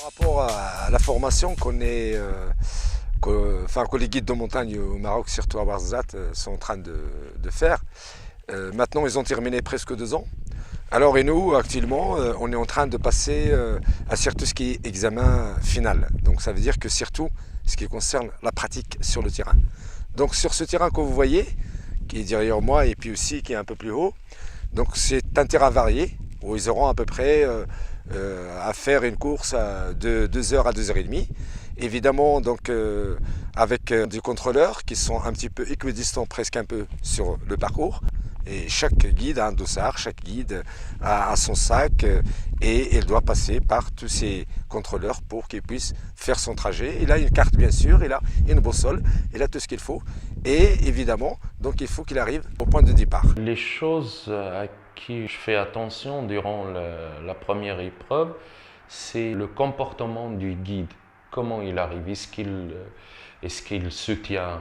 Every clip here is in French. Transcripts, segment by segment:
rapport à la formation que les guides de montagne au Maroc, surtout à Ouarzazate, sont en train de faire. Maintenant, ils ont terminé presque 2 ans. Alors, et nous, actuellement, on est en train de passer à surtout ce qui est examen final. Donc, ça veut dire que surtout ce qui concerne la pratique sur le terrain. Donc, sur ce terrain que vous voyez, qui est derrière moi et puis aussi qui est un peu plus haut, donc c'est un terrain varié où ils auront à peu près à faire une course de 2 heures à 2 heures et demie. Évidemment, donc avec des contrôleurs qui sont un petit peu équidistants, presque un peu sur le parcours. Et chaque guide a un dossard, chaque guide a son sac et il doit passer par tous ces contrôleurs pour qu'il puisse faire son trajet. Il a une carte bien sûr, il a une boussole, il a tout ce qu'il faut. Et évidemment, donc il faut qu'il arrive au point de départ. Les choses à qui je fais attention durant la première épreuve, c'est le comportement du guide. Comment il arrive, est-ce qu'il se tient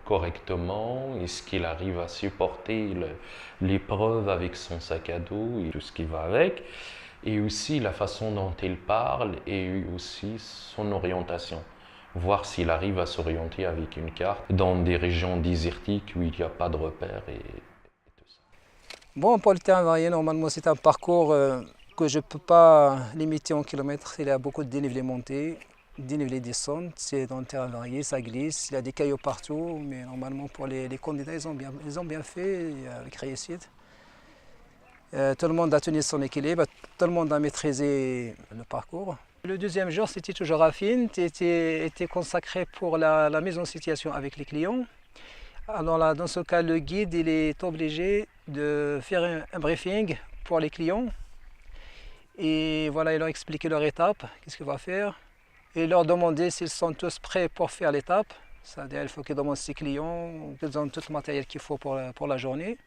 correctement, est-ce qu'il arrive à supporter l'épreuve avec son sac à dos et tout ce qui va avec, et aussi la façon dont il parle et aussi son orientation. Voir s'il arrive à s'orienter avec une carte dans des régions désertiques où il n'y a pas de repères et tout ça. Bon, pour le terrain varié, normalement c'est un parcours que je ne peux pas limiter en kilomètres. Il y a beaucoup de dénivelé monté, dénivelé descente, c'est dans le terrain varié, ça glisse, il y a des cailloux partout, mais normalement pour les candidats, ils ont bien fait avec réussite. Tout le monde a tenu son équilibre, tout le monde a maîtrisé le parcours. Le deuxième jour, c'était toujours raffine, était consacré pour la mise en situation avec les clients. Alors là, dans ce cas, le guide il est obligé de faire un briefing pour les clients. Et voilà, il leur expliquer leur étape, qu'est-ce qu'il va faire. Et leur demander s'ils sont tous prêts pour faire l'étape. C'est-à-dire qu'il faut qu'ils demandent ses clients, qu'ils ont tout le matériel qu'il faut pour la journée.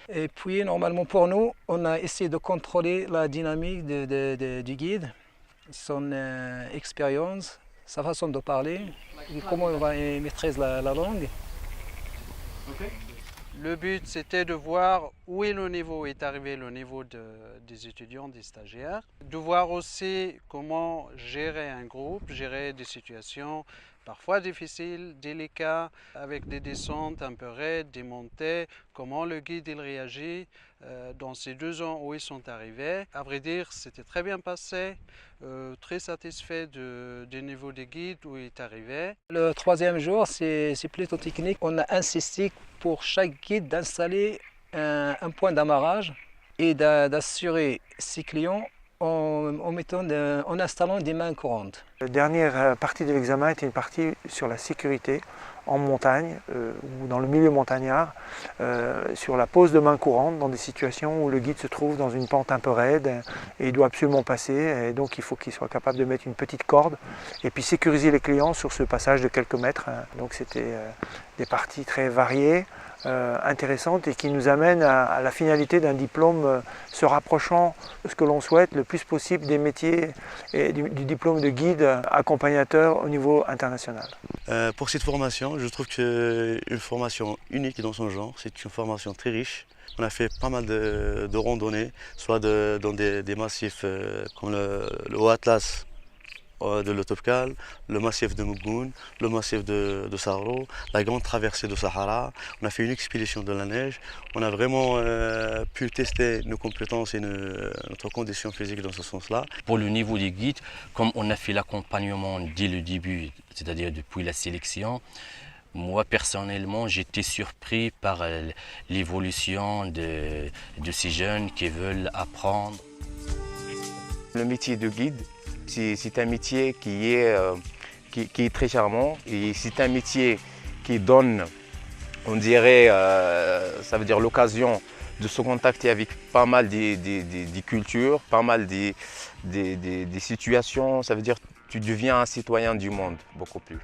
Et puis, normalement, pour nous, on a essayé de contrôler la dynamique du guide, son expérience, sa façon de parler, et comment il maîtrise la langue. Okay. Le but, c'était de voir où est le niveau est arrivé, le niveau des étudiants, des stagiaires. De voir aussi comment gérer un groupe, gérer des situations parfois difficiles, délicates, avec des descentes un peu raides, des montées, comment le guide il réagit dans ces 2 ans où ils sont arrivés. À vrai dire, c'était très bien passé, très satisfait du niveau des guides où il est arrivé. Le troisième jour, c'est plutôt technique. On a insisté pour chaque guide d'installer un point d'amarrage et d'assurer ses clients en installant des mains courantes. La dernière partie de l'examen était une partie sur la sécurité en montagne ou dans le milieu montagnard, sur la pose de main courante dans des situations où le guide se trouve dans une pente un peu raide et il doit absolument passer, et donc il faut qu'il soit capable de mettre une petite corde et puis sécuriser les clients sur ce passage de quelques mètres. Donc c'était des parties très variées, intéressantes et qui nous amènent à la finalité d'un diplôme se rapprochant de ce que l'on souhaite le plus possible des métiers et du diplôme de guide accompagnateur au niveau international. Pour cette formation, je trouve que c'est une formation unique dans son genre, c'est une formation très riche. On a fait pas mal de randonnées, soit dans des massifs comme le Haut Atlas de l'Otopkal, le massif de Mougoun, le massif de Sarro, la grande traversée du Sahara. On a fait une expédition de la neige. On a vraiment pu tester nos compétences et notre condition physique dans ce sens-là. Pour le niveau des guides, comme on a fait l'accompagnement dès le début, c'est-à-dire depuis la sélection, moi personnellement j'étais surpris par l'évolution de ces jeunes qui veulent apprendre. Le métier de guide, c'est un métier qui est très charmant et c'est un métier qui donne, on dirait, ça veut dire l'occasion de se contacter avec pas mal des cultures, pas mal des situations, ça veut dire que tu deviens un citoyen du monde beaucoup plus.